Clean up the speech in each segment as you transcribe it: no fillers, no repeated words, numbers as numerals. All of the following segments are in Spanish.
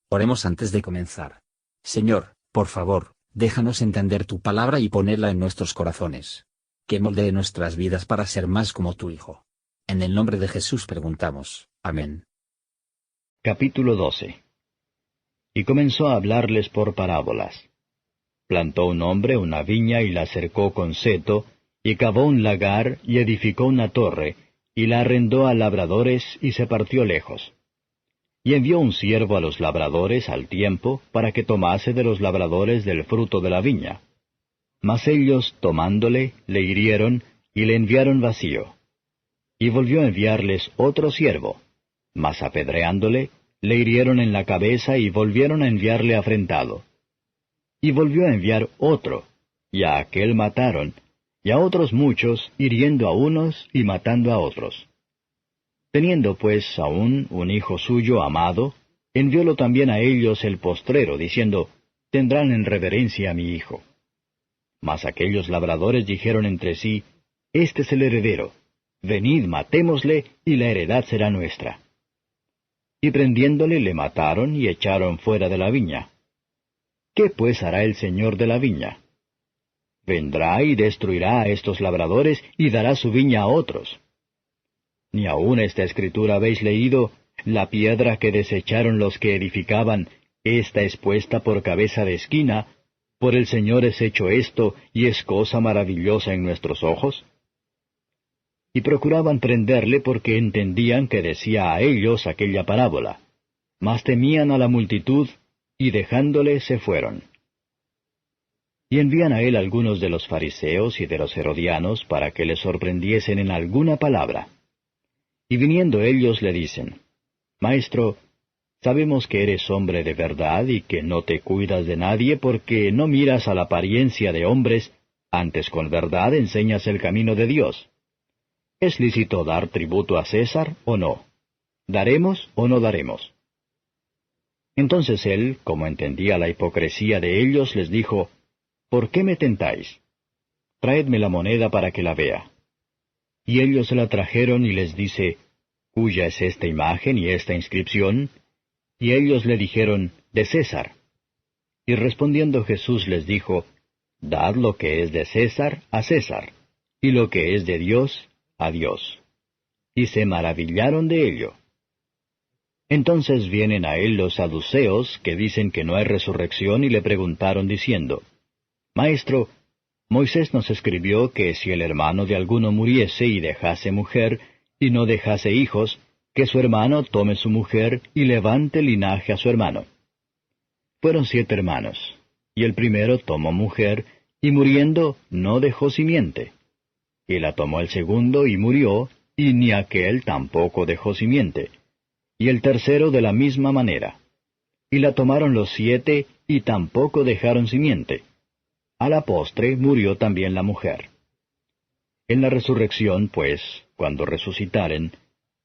Oremos antes de comenzar. Señor, por favor, déjanos entender tu palabra y ponerla en nuestros corazones. Que moldee nuestras vidas para ser más como tu Hijo. En el nombre de Jesús preguntamos. Amén. Capítulo 12. Y comenzó a hablarles por parábolas. Plantó un hombre una viña y la cercó con seto, y cavó un lagar y edificó una torre, y la arrendó a labradores y se partió lejos. Y envió un siervo a los labradores al tiempo, para que tomase de los labradores del fruto de la viña. Mas ellos, tomándole, le hirieron, y le enviaron vacío. Y volvió a enviarles otro siervo, mas apedreándole, le hirieron en la cabeza y volvieron a enviarle afrentado. Y volvió a enviar otro, y a aquel mataron, y a otros muchos, hiriendo a unos y matando a otros. Teniendo pues aún un hijo suyo amado, enviólo también a ellos el postrero, diciendo, tendrán en reverencia a mi hijo. Mas aquellos labradores dijeron entre sí, este es el heredero, venid, matémosle, y la heredad será nuestra. Y prendiéndole le mataron y echaron fuera de la viña. ¿Qué pues hará el señor de la viña? Vendrá y destruirá a estos labradores y dará su viña a otros. Ni aun esta escritura habéis leído, la piedra que desecharon los que edificaban, esta es puesta por cabeza de esquina, por el Señor es hecho esto, y es cosa maravillosa en nuestros ojos. Y procuraban prenderle porque entendían que decía a ellos aquella parábola, mas temían a la multitud, y dejándole se fueron. Y envían a él algunos de los fariseos y de los herodianos para que le sorprendiesen en alguna palabra. Y viniendo ellos le dicen, Maestro, sabemos que eres hombre de verdad y que no te cuidas de nadie porque no miras a la apariencia de hombres, antes con verdad enseñas el camino de Dios. ¿Es lícito dar tributo a César o no? ¿Daremos o no daremos? Entonces él, como entendía la hipocresía de ellos, les dijo, ¿por qué me tentáis? Traedme la moneda para que la vea. Y ellos se la trajeron y les dice, ¿cuya es esta imagen y esta inscripción? Y ellos le dijeron, de César. Y respondiendo Jesús les dijo, dad lo que es de César a César, y lo que es de Dios a Dios. Y se maravillaron de ello. Entonces vienen a él los saduceos, que dicen que no hay resurrección, y le preguntaron diciendo, Maestro, Moisés nos escribió que si el hermano de alguno muriese y dejase mujer, y no dejase hijos, que su hermano tome su mujer y levante linaje a su hermano. Fueron 7 hermanos, y el primero tomó mujer, y muriendo no dejó simiente. Y la tomó el segundo y murió, y ni aquel tampoco dejó simiente. Y el tercero de la misma manera. Y la tomaron los 7, y tampoco dejaron simiente. A la postre murió también la mujer. En la resurrección, pues, cuando resucitaren,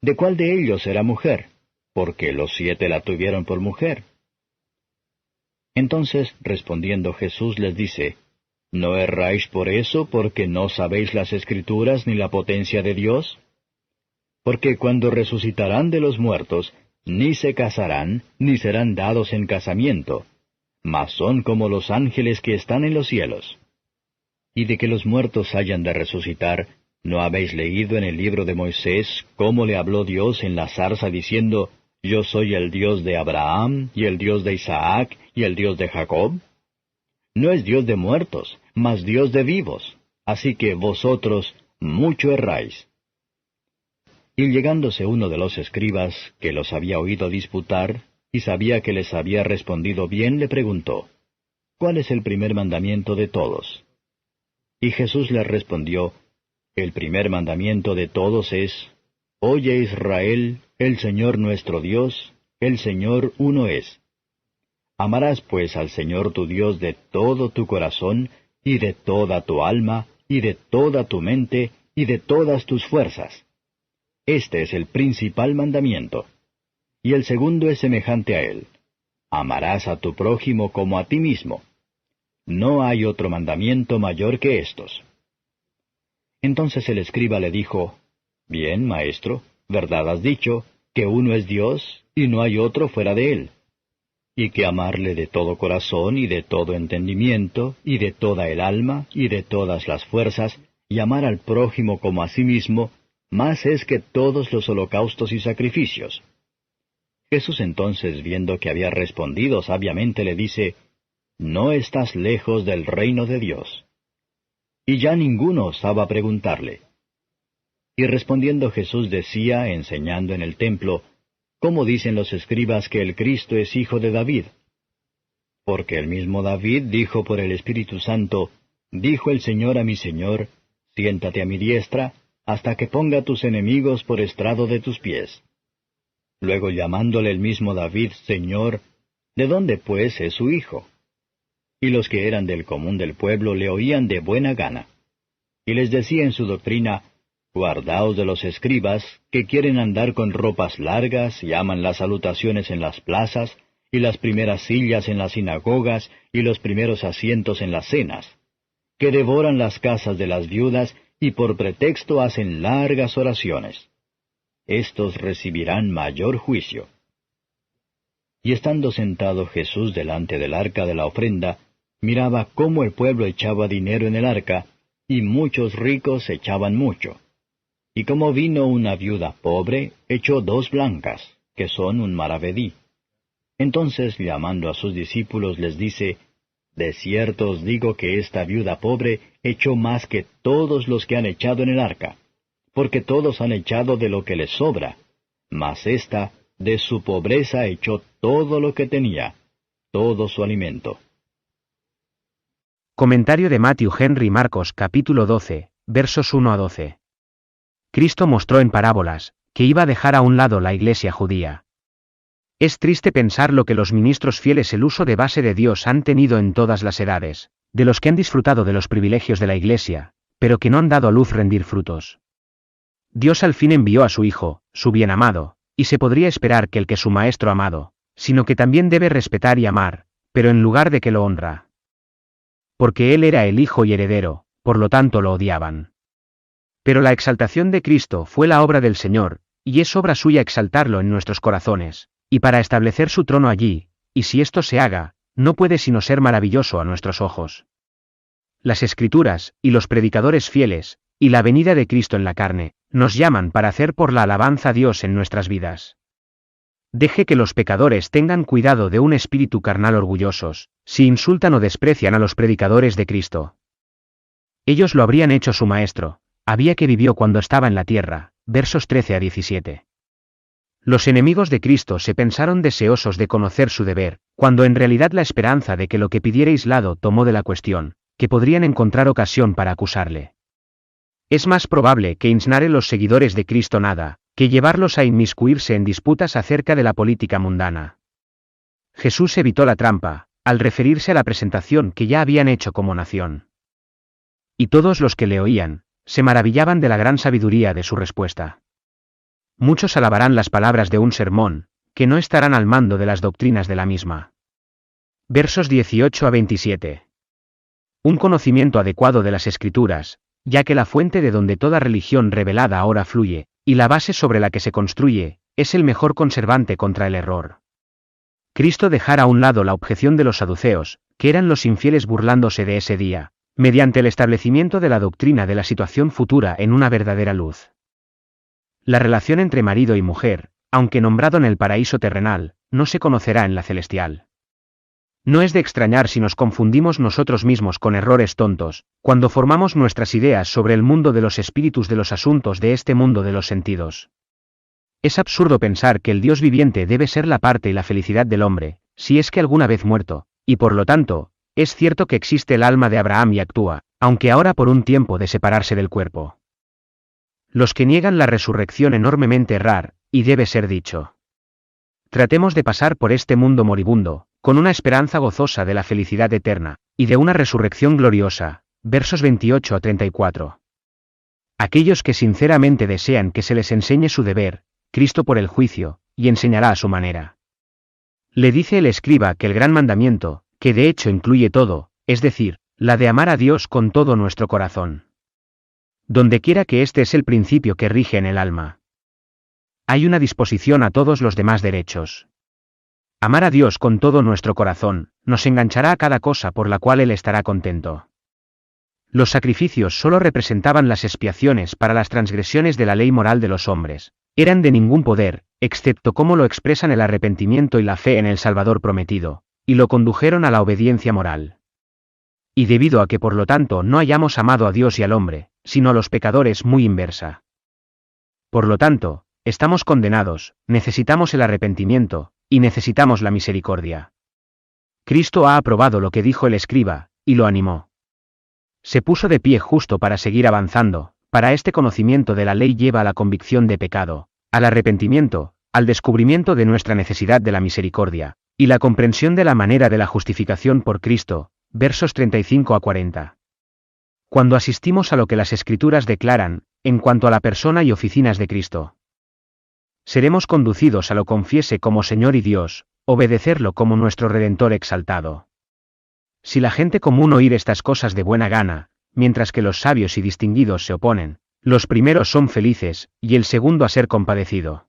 ¿de cuál de ellos será mujer? Porque los 7 la tuvieron por mujer. Entonces, respondiendo Jesús les dice, ¿no erráis por eso, porque no sabéis las Escrituras ni la potencia de Dios? Porque cuando resucitarán de los muertos, ni se casarán, ni serán dados en casamiento, mas son como los ángeles que están en los cielos. Y de que los muertos hayan de resucitar, ¿no habéis leído en el libro de Moisés cómo le habló Dios en la zarza diciendo, Yo soy el Dios de Abraham, y el Dios de Isaac, y el Dios de Jacob? No es Dios de muertos, mas Dios de vivos, así que vosotros mucho erráis. Y llegándose uno de los escribas, que los había oído disputar, y sabía que les había respondido bien, le preguntó, ¿cuál es el primer mandamiento de todos? Y Jesús le respondió, el primer mandamiento de todos es, Oye Israel, el Señor nuestro Dios, el Señor uno es. Amarás pues al Señor tu Dios de todo tu corazón, y de toda tu alma, y de toda tu mente, y de todas tus fuerzas. Este es el principal mandamiento. Y el segundo es semejante a él. Amarás a tu prójimo como a ti mismo. No hay otro mandamiento mayor que estos. Entonces el escriba le dijo, Bien, maestro, verdad has dicho, que uno es Dios, y no hay otro fuera de él. y que amarle de todo corazón y de todo entendimiento, y de toda el alma, y de todas las fuerzas, y amar al prójimo como a sí mismo, más es que todos los holocaustos y sacrificios. Jesús entonces, viendo que había respondido sabiamente, le dice, No estás lejos del reino de Dios. Y ya ninguno osaba preguntarle. Y respondiendo Jesús decía, enseñando en el templo, ¿Cómo dicen los escribas que el Cristo es hijo de David? Porque el mismo David dijo por el Espíritu Santo, Dijo el Señor a mi Señor, Siéntate a mi diestra, hasta que ponga tus enemigos por estrado de tus pies. Luego llamándole el mismo David Señor, ¿de dónde pues es su hijo? Y los que eran del común del pueblo le oían de buena gana. Y les decía en su doctrina, Guardaos de los escribas, que quieren andar con ropas largas, y aman las salutaciones en las plazas, y las primeras sillas en las sinagogas, y los primeros asientos en las cenas, que devoran las casas de las viudas, y por pretexto hacen largas oraciones. Estos recibirán mayor juicio. Y estando sentado Jesús delante del arca de la ofrenda, miraba cómo el pueblo echaba dinero en el arca, y muchos ricos echaban mucho. Y como vino una viuda pobre, echó 2 blancas, que son un maravedí. Entonces, llamando a sus discípulos, les dice, De cierto os digo que esta viuda pobre echó más que todos los que han echado en el arca, porque todos han echado de lo que les sobra, mas ésta, de su pobreza echó todo lo que tenía, todo su alimento. Comentario de Matthew Henry Marcos capítulo 12, versos 1 a 12. Cristo mostró en parábolas, que iba a dejar a un lado la iglesia judía. Es triste pensar lo que los ministros fieles el uso de base de Dios han tenido en todas las edades, de los que han disfrutado de los privilegios de la iglesia, pero que no han dado a luz rendir frutos. Dios al fin envió a su Hijo, su bien amado, y se podría esperar que el que su Maestro amado, sino que también debe respetar y amar, pero en lugar de que lo honra. Porque Él era el Hijo y heredero, por lo tanto lo odiaban. Pero la exaltación de Cristo fue la obra del Señor, y es obra suya exaltarlo en nuestros corazones, y para establecer su trono allí, y si esto se haga, no puede sino ser maravilloso a nuestros ojos. Las Escrituras, y los predicadores fieles, y la venida de Cristo en la carne, nos llaman para hacer por la alabanza a Dios en nuestras vidas. Deje que los pecadores tengan cuidado de un espíritu carnal orgullosos, si insultan o desprecian a los predicadores de Cristo. Ellos lo habrían hecho su Maestro, había que vivió cuando estaba en la tierra, versos 13 a 17. Los enemigos de Cristo se pensaron deseosos de conocer su deber, cuando en realidad la esperanza de que lo que pidierais lado tomó de la cuestión, que podrían encontrar ocasión para acusarle. Es más probable que insnare los seguidores de Cristo nada, que llevarlos a inmiscuirse en disputas acerca de la política mundana. Jesús evitó la trampa, al referirse a la presentación que ya habían hecho como nación. Y todos los que le oían, se maravillaban de la gran sabiduría de su respuesta. Muchos alabarán las palabras de un sermón, que no estarán al mando de las doctrinas de la misma. Versos 18 a 27. Un conocimiento adecuado de las Escrituras, ya que la fuente de donde toda religión revelada ahora fluye, y la base sobre la que se construye, es el mejor conservante contra el error. Cristo dejara a un lado la objeción de los saduceos, que eran los infieles burlándose de ese día, mediante el establecimiento de la doctrina de la situación futura en una verdadera luz. La relación entre marido y mujer, aunque nombrado en el paraíso terrenal, no se conocerá en la celestial. No es de extrañar si nos confundimos nosotros mismos con errores tontos, cuando formamos nuestras ideas sobre el mundo de los espíritus de los asuntos de este mundo de los sentidos. Es absurdo pensar que el Dios viviente debe ser la parte y la felicidad del hombre, si es que alguna vez muerto, y por lo tanto, es cierto que existe el alma de Abraham y actúa, aunque ahora por un tiempo de separarse del cuerpo. Los que niegan la resurrección enormemente errar, y debe ser dicho. Tratemos de pasar por este mundo moribundo, con una esperanza gozosa de la felicidad eterna, y de una resurrección gloriosa, versos 28 a 34. Aquellos que sinceramente desean que se les enseñe su deber, Cristo por el juicio, y enseñará a su manera. Le dice el escriba que el gran mandamiento, que de hecho incluye todo, es decir, la de amar a Dios con todo nuestro corazón. Dondequiera que este es el principio que rige en el alma. Hay una disposición a todos los demás derechos. Amar a Dios con todo nuestro corazón, nos enganchará a cada cosa por la cual Él estará contento. Los sacrificios solo representaban las expiaciones para las transgresiones de la ley moral de los hombres. Eran de ningún poder, excepto cómo lo expresan el arrepentimiento y la fe en el Salvador prometido, y lo condujeron a la obediencia moral. Y debido a que por lo tanto no hayamos amado a Dios y al hombre, sino a los pecadores muy inversa. Por lo tanto, estamos condenados, necesitamos el arrepentimiento, y necesitamos la misericordia. Cristo ha aprobado lo que dijo el escriba, y lo animó. Se puso de pie justo para seguir avanzando. Para este conocimiento de la ley lleva a la convicción de pecado, al arrepentimiento, al descubrimiento de nuestra necesidad de la misericordia, y la comprensión de la manera de la justificación por Cristo, versos 35 a 40. Cuando asistimos a lo que las Escrituras declaran, en cuanto a la persona y oficinas de Cristo, seremos conducidos a lo confiese como Señor y Dios, obedecerlo como nuestro Redentor exaltado. Si la gente común oír estas cosas de buena gana, mientras que los sabios y distinguidos se oponen, los primeros son felices, y el segundo a ser compadecido.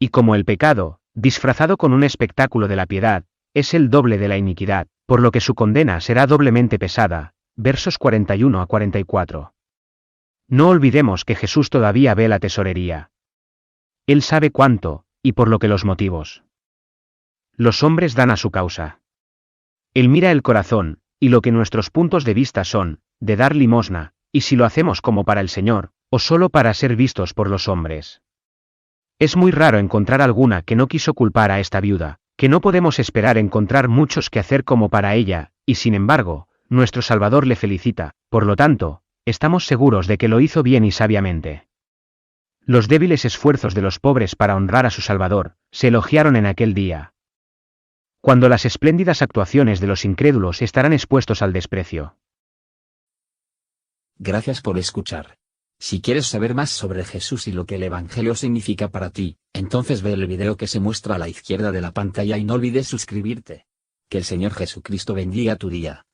Y como el pecado, disfrazado con un espectáculo de la piedad, es el doble de la iniquidad, por lo que su condena será doblemente pesada, versos 41 a 44. No olvidemos que Jesús todavía ve la tesorería. Él sabe cuánto, y por lo que los motivos. Los hombres dan a su causa. Él mira el corazón, y lo que nuestros puntos de vista son, de dar limosna, y si lo hacemos como para el Señor, o solo para ser vistos por los hombres. Es muy raro encontrar alguna que no quiso culpar a esta viuda, que no podemos esperar encontrar muchos que hacer como para ella, y sin embargo, nuestro Salvador le felicita, por lo tanto, estamos seguros de que lo hizo bien y sabiamente. Los débiles esfuerzos de los pobres para honrar a su Salvador, se elogiaron en aquel día. Cuando las espléndidas actuaciones de los incrédulos estarán expuestos al desprecio. Gracias por escuchar. Si quieres saber más sobre Jesús y lo que el Evangelio significa para ti, entonces ve el video que se muestra a la izquierda de la pantalla y no olvides suscribirte. Que el Señor Jesucristo bendiga tu día.